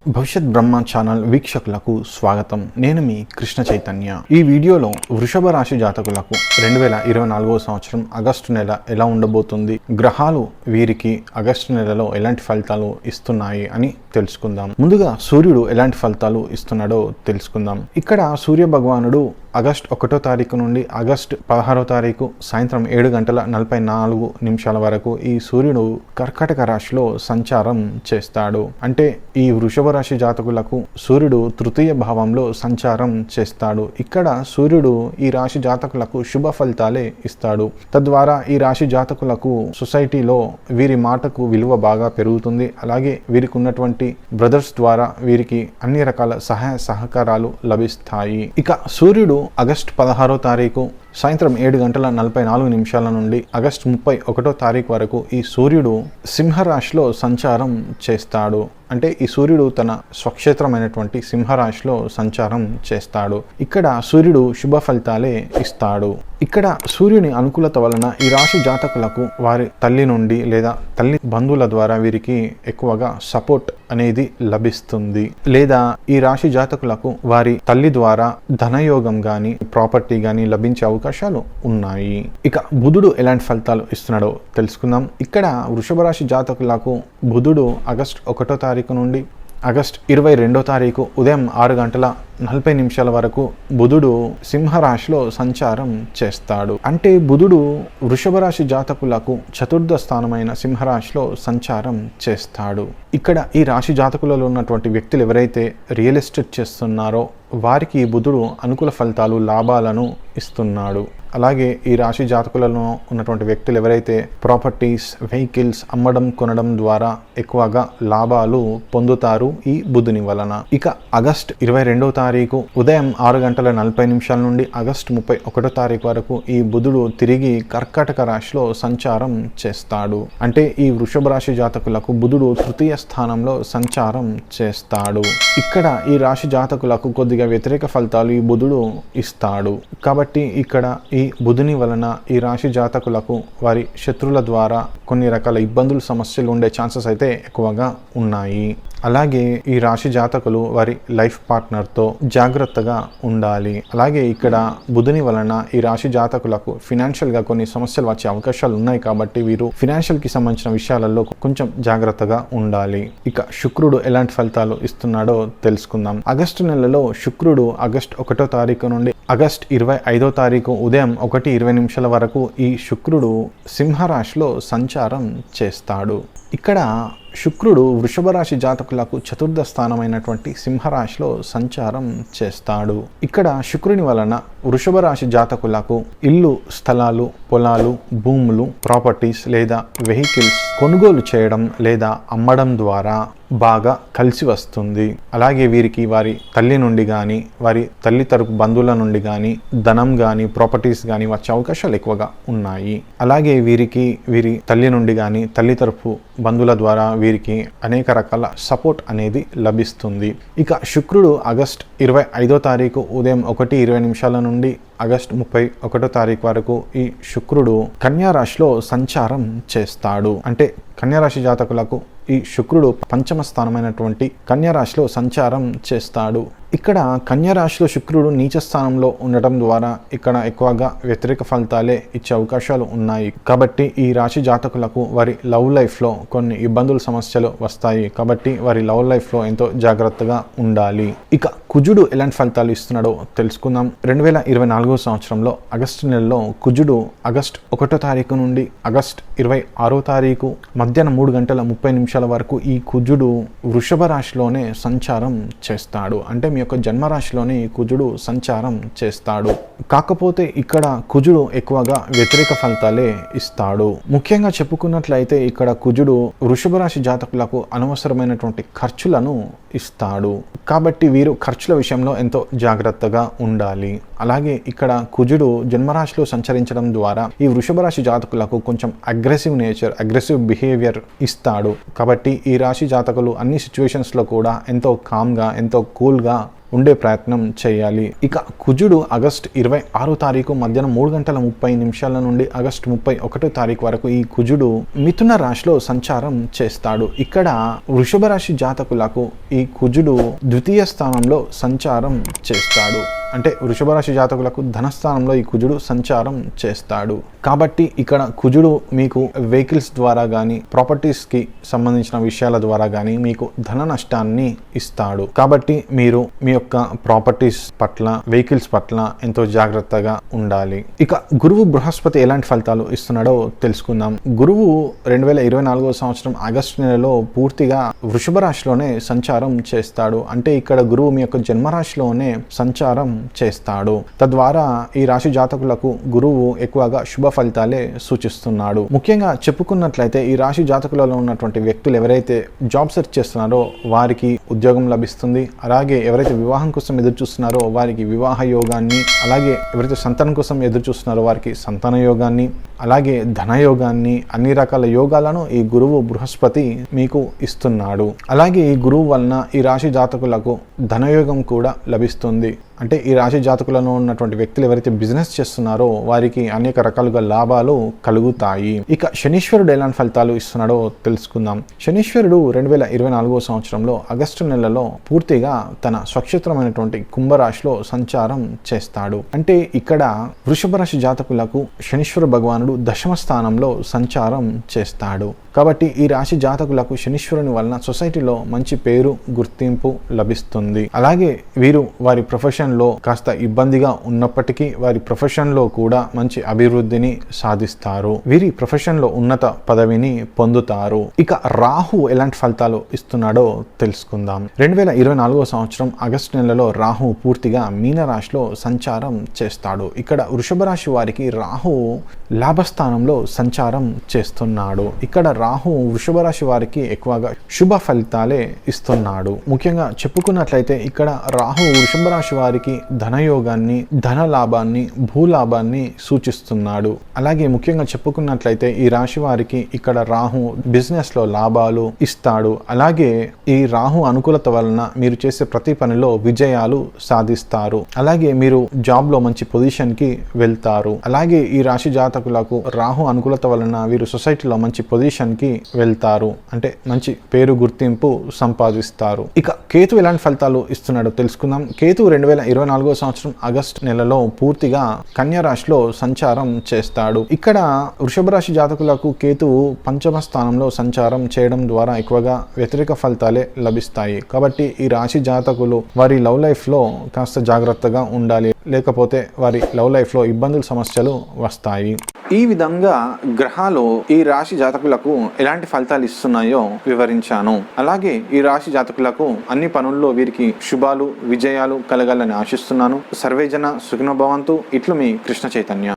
భవిష్యత్ బ్రహ్మ ఛానల్ వీక్షకులకు స్వాగతం. నేను మీ కృష్ణ చైతన్య. ఈ వీడియోలో వృషభ రాశి జాతకులకు 2024 సంవత్సరం ఆగస్టు నెల ఎలా ఉండబోతుంది, గ్రహాలు వీరికి ఆగస్టు నెలలో ఎలాంటి ఫలితాలు ఇస్తున్నాయి అని తెలుసుకుందాం. ముందుగా సూర్యుడు ఎలాంటి ఫలితాలు ఇస్తున్నాడో తెలుసుకుందాం. ఇక్కడ సూర్య భగవానుడు ఆగస్టు 1వ తారీఖు నుండి ఆగస్టు 16వ తారీఖు సాయంత్రం 7:44 వరకు ఈ సూర్యుడు కర్కాటక రాశిలో సంచారం చేస్తాడు. అంటే ఈ వృషభ రాశి జాతకులకు సూర్యుడు తృతీయ భావంలో సంచారం చేస్తాడు. ఇక్కడ సూర్యుడు ఈ రాశి జాతకులకు శుభ ఫలితాలే ఇస్తాడు. తద్వారా ఈ రాశి జాతకులకు సొసైటీలో వీరి మాటకు విలువ బాగా పెరుగుతుంది. అలాగే వీరికి ఉన్నటువంటి బ్రదర్స్ ద్వారా వీరికి అన్ని రకాల సహాయ సహకారాలు లభిస్తాయి. ఇక సూర్యుడు ఆగస్టు 16వ తారీఖు సాయంత్రం 7:44 నుండి ఆగస్టు 31వ తారీఖు వరకు ఈ సూర్యుడు సింహరాశిలో సంచారం చేస్తాడు. అంటే ఈ సూర్యుడు తన స్వక్షేత్రమైనటువంటి సింహరాశిలో సంచారం చేస్తాడు. ఇక్కడ సూర్యుడు శుభ ఫలితాలే ఇస్తాడు. ఇక్కడ సూర్యుని అనుకూలత వలన ఈ రాశి జాతకులకు వారి తల్లి నుండి లేదా తల్లి బంధువుల ద్వారా వీరికి ఎక్కువగా సపోర్ట్ అనేది లభిస్తుంది. లేదా ఈ రాశి జాతకులకు వారి తల్లి ద్వారా ధనయోగం గాని ప్రాపర్టీ గాని లభించే అవకాశాలు ఉన్నాయి. ఇక బుధుడు ఎలాంటి ఫలితాలు ఇస్తున్నాడో తెలుసుకుందాం. ఇక్కడ వృషభ రాశి జాతకులకు బుధుడు ఆగస్టు 1వ తారీఖు నుండి ఆగస్టు 22వ తారీఖు ఉదయం 6:40 వరకు బుధుడు సింహరాశిలో సంచారం చేస్తాడు. అంటే బుధుడు వృషభ రాశి జాతకులకు చతుర్థ స్థానమైన సింహరాశిలో సంచారం చేస్తాడు. ఇక్కడ ఈ రాశి జాతకులలో ఉన్నటువంటి వ్యక్తులు ఎవరైతే రియల్ ఎస్టేట్ చేస్తున్నారో వారికి బుధుడు అనుకూల ఫలితాలు లాభాలను ఇస్తున్నాడు. అలాగే ఈ రాశి జాతకులలో ఉన్నటువంటి వ్యక్తులు ఎవరైతే ప్రాపర్టీస్ వెహికల్స్ అమ్మడం కొనడం ద్వారా ఎక్కువగా లాభాలు పొందుతారు ఈ బుధుని వలన. ఇక ఆగస్టు 22వ తారీఖు ఉదయం 6:40 నుండి ఆగస్టు 31వ తారీఖు వరకు ఈ బుధుడు తిరిగి కర్కాటక రాశిలో సంచారం చేస్తాడు. అంటే ఈ వృషభ రాశి జాతకులకు బుధుడు తృతీయ స్థానంలో సంచారం చేస్తాడు. ఇక్కడ ఈ రాశి జాతకులకు కొద్దిగా వ్యతిరేక ఫలితాలు ఈ బుధుడు ఇస్తాడు. కాబట్టి ఇక్కడ ఈ బుధుని వలన ఈ రాశి జాతకులకు వారి శత్రువుల ద్వారా కొన్ని రకాల ఇబ్బందులు సమస్యలు ఉండే ఛాన్సెస్ అయితే ఎక్కువగా ఉన్నాయి. అలాగే ఈ రాశి జాతకులు వారి లైఫ్ పార్ట్నర్తో జాగ్రత్తగా ఉండాలి. అలాగే ఇక్కడ బుధుని వలన ఈ రాశి జాతకులకు ఫినాన్షియల్గా కొన్ని సమస్యలు వచ్చే అవకాశాలు ఉన్నాయి. కాబట్టి వీరు ఫినాన్షియల్కి సంబంధించిన విషయాలలో కొంచెం జాగ్రత్తగా ఉండాలి. ఇక శుక్రుడు ఎలాంటి ఫలితాలు ఇస్తున్నాడో తెలుసుకుందాం. ఆగస్టు నెలలో శుక్రుడు ఆగస్టు 1వ తారీఖు నుండి ఆగస్టు 25వ తారీఖు ఉదయం 1:20 వరకు ఈ శుక్రుడు సింహరాశిలో సంచారం చేస్తాడు. ఇక్కడ శుక్రుడు వృషభ రాశి జాతకులకు చతుర్థ స్థానమైనటువంటి సింహరాశిలో సంచారం చేస్తాడు. ఇక్కడ శుక్రుని వలన వృషభ రాశి జాతకులకు ఇల్లు, స్థలాలు, పొలాలు, భూములు, ప్రాపర్టీస్ లేదా వెహికల్స్ కొనుగోలు చేయడం లేదా అమ్మడం ద్వారా బాగా కలిసి వస్తుంది. అలాగే వీరికి వారి తల్లి నుండి కానీ వారి తల్లి తరపు బంధువుల నుండి కానీ ధనం కానీ ప్రాపర్టీస్ కానీ వచ్చే అవకాశాలు ఎక్కువగా ఉన్నాయి. అలాగే వీరికి వీరి తల్లి నుండి కానీ తల్లి తరపు బంధువుల ద్వారా వీరికి అనేక రకాల సపోర్ట్ అనేది లభిస్తుంది. ఇక శుక్రుడు ఆగస్టు 25వ తారీఖు ఉదయం 1:20 నుండి ఆగస్టు 31వ తారీఖు వరకు ఈ శుక్రుడు కన్యా రాశిలో సంచారం చేస్తాడు. అంటే కన్యా రాశి జాతకులకు ఈ శుక్రుడు పంచమ స్థానమైనటువంటి కన్యా రాశిలో సంచారం చేస్తాడు. ఇక్కడ కన్యా రాశిలో శుక్రుడు నీచ స్థానంలో ఉండటం ద్వారా ఇక్కడ ఎక్కువగా వ్యతిరేక ఫలితాలే ఇచ్చే అవకాశాలు ఉన్నాయి. కాబట్టి ఈ రాశి జాతకులకు వారి లవ్ లైఫ్లో కొన్ని ఇబ్బందులు సమస్యలు వస్తాయి. కాబట్టి వారి లవ్ లైఫ్లో ఎంతో జాగ్రత్తగా ఉండాలి. ఇక కుజుడు ఎలాంటి ఫలితాలు ఇస్తున్నాడో తెలుసుకుందాం. 2024 సంవత్సరంలో ఆగస్టు నెలలో కుజుడు ఆగస్టు 1వ తారీఖు నుండి ఆగస్టు 26వ తారీఖు మధ్యాహ్నం 3:30 వరకు ఈ కుజుడు వృషభ రాశిలోనే సంచారం చేస్తాడు. అంటే మీ యొక్క జన్మరాశిలోనే ఈ కుజుడు సంచారం చేస్తాడు. కాకపోతే ఇక్కడ కుజుడు ఎక్కువగా వ్యతిరేక ఫలితాలే ఇస్తాడు. ముఖ్యంగా చెప్పుకున్నట్లయితే ఇక్కడ కుజుడు వృషభ రాశి జాతకులకు అనవసరమైనటువంటి ఖర్చులను ఇస్తాడు. కాబట్టి వీరు ఖర్చుల విషయంలో ఎంతో జాగ్రత్తగా ఉండాలి. అలాగే ఇక్కడ కుజుడు జన్మరాశిలో సంచరించడం ద్వారా ఈ వృషభ రాశి జాతకులకు కొంచెం అగ్రెసివ్ నేచర్, అగ్రెసివ్ బిహేవియర్ ఇస్తాడు. కాబట్టి ఈ రాశి జాతకులు అన్ని సిచ్యువేషన్స్లో కూడా ఎంతో కామ్గా ఎంతో కూల్గా ఉండే ప్రయత్నం చేయాలి. ఇక కుజుడు ఆగస్టు 26 తారీఖు మధ్యాహ్నం 3:30 నుండి ఆగస్టు 31 తారీఖు వరకు ఈ కుజుడు మిథున రాశిలో సంచారం చేస్తాడు. ఇక్కడ వృషభ రాశి జాతకులకు ఈ కుజుడు ద్వితీయ స్థానంలో సంచారం చేస్తాడు. అంటే వృషభ రాశి జాతకులకు ధనస్థానంలో ఈ కుజుడు సంచారం చేస్తాడు. కాబట్టి ఇక్కడ కుజుడు మీకు వెహికల్స్ ద్వారా కానీ ప్రాపర్టీస్కి సంబంధించిన విషయాల ద్వారా కానీ మీకు ధన నష్టాన్ని ఇస్తాడు. కాబట్టి మీరు మీ యొక్క ప్రాపర్టీస్ పట్ల వెహికల్స్ పట్ల ఎంతో జాగ్రత్తగా ఉండాలి. ఇక గురువు బృహస్పతి ఎలాంటి ఫలితాలు ఇస్తున్నాడో తెలుసుకుందాం. గురువు 2024 సంవత్సరం ఆగస్టు నెలలో పూర్తిగా వృషభ రాశిలోనే సంచారం చేస్తాడు. అంటే ఇక్కడ గురువు మీ యొక్క జన్మరాశిలోనే సంచారం చేస్తాడు. తద్వారా ఈ రాశి జాతకులకు గురువు ఎక్కువగా శుభ ఫలితాలే సూచిస్తున్నాడు. ముఖ్యంగా చెప్పుకున్నట్లయితే ఈ రాశి జాతకులలో ఉన్నటువంటి వ్యక్తులు ఎవరైతే జాబ్ సెర్చ్ చేస్తున్నారో వారికి ఉద్యోగం లభిస్తుంది. అలాగే ఎవరైతే వివాహం కోసం ఎదురు చూస్తున్నారో వారికి వివాహ యోగాన్ని, అలాగే ఎవరైతే సంతానం కోసం ఎదురు చూస్తున్నారో వారికి సంతాన యోగాన్ని, అలాగే ధనయోగాన్ని, అన్ని రకాల యోగాలను ఈ గురువు బృహస్పతి మీకు ఇస్తున్నాడు. అలాగే ఈ గురువు వలన ఈ రాశి జాతకులకు ధనయోగం కూడా లభిస్తుంది. అంటే ఈ రాశి జాతకులలో ఉన్నటువంటి వ్యక్తులు ఎవరైతే బిజినెస్ చేస్తున్నారో వారికి అనేక రకాలుగా లాభాలు కలుగుతాయి. ఇక శనీశ్వరుడు ఎలాంటి ఫలితాలు ఇస్తున్నాడో తెలుసుకుందాం. శనీశ్వరుడు 2024 సంవత్సరంలో ఆగస్టు నెలలో పూర్తిగా తన స్వక్షేత్రమైనటువంటి కుంభరాశిలో సంచారం చేస్తాడు. అంటే ఇక్కడ వృషభ రాశి జాతకులకు శనీశ్వర భగవానుడు దశమ స్థానంలో సంచారం చేస్తాడు. కాబట్టి ఈ రాశి జాతకులకు శనీశ్వరుని వలన సొసైటీలో మంచి పేరు, గుర్తింపు లభిస్తుంది. అలాగే వీరు వారి ప్రొఫెషన్లో కాస్త ఇబ్బందిగా ఉన్నప్పటికీ వారి ప్రొఫెషన్లో కూడా మంచి అభివృద్ధిని సాధిస్తారు. వీరి ప్రొఫెషన్లో ఉన్నత పదవిని పొందుతారు. ఇక రాహు ఎలాంటి ఫలితాలు ఇస్తున్నాడో తెలుసుకుందాం. 2024 సంవత్సరం ఆగస్టు నెలలో రాహు పూర్తిగా మీన రాశిలో సంచారం చేస్తాడు. ఇక్కడ వృషభ రాశి వారికి రాహు లాభస్థానంలో సంచారం చేస్తున్నాడు. ఇక్కడ రాహు వృషభ రాశి వారికి ఎక్కువగా శుభ ఫలితాలే ఇస్తున్నాడు. ముఖ్యంగా చెప్పుకున్నట్లయితే ఇక్కడ రాహు వృషభ రాశి వారికి ధనయోగాన్ని, ధన లాభాన్ని, భూలాభాన్ని సూచిస్తున్నాడు. అలాగే ముఖ్యంగా చెప్పుకున్నట్లయితే ఈ రాశి వారికి ఇక్కడ రాహు బిజినెస్ లో లాభాలు ఇస్తాడు. అలాగే ఈ రాహు అనుకూలత వలన మీరు చేసే ప్రతి పనిలో విజయాలు సాధిస్తారు. అలాగే మీరు జాబ్ లో మంచి పొజిషన్ కి వెళ్తారు. అలాగే ఈ రాశి జాతకులకు రాహు అనుకూలత వలన వీరు సొసైటీలో మంచి పొజిషన్ కి వెళ్తారు. అంటే మంచి పేరు, గుర్తింపు సంపాదిస్తారు. ఇక కేతు ఎలాంటి ఫలితాలు ఇస్తున్నాడో తెలుసుకుందాం. కేతు 2024 సంవత్సరం ఆగస్టు నెలలో పూర్తిగా కన్యా రాశిలో సంచారం చేస్తాడు. ఇక్కడ వృషభ రాశి జాతకులకు కేతువు పంచమ స్థానంలో సంచారం చేయడం ద్వారా ఎక్కువగా వ్యతిరేక ఫలితాలే లభిస్తాయి. కాబట్టి ఈ రాశి జాతకులు వారి లవ్ లైఫ్ లో కాస్త జాగ్రత్తగా ఉండాలి. లేకపోతే వారి లవ్ లైఫ్ లో ఇబ్బందులు, సమస్యలు వస్తాయి. ఈ విధంగా గ్రహాలు ఈ రాశి జాతకులకు ఎలాంటి ఫలితాలు ఇస్తున్నాయో వివరించాను. అలాగే ఈ రాశి జాతకులకు అన్ని పనుల్లో వీరికి శుభాలు, విజయాలు కలగాలని ఆశిస్తున్నాను. సర్వేజన సుఖినో భవంతు. ఇట్లు మీ కృష్ణ చైతన్య.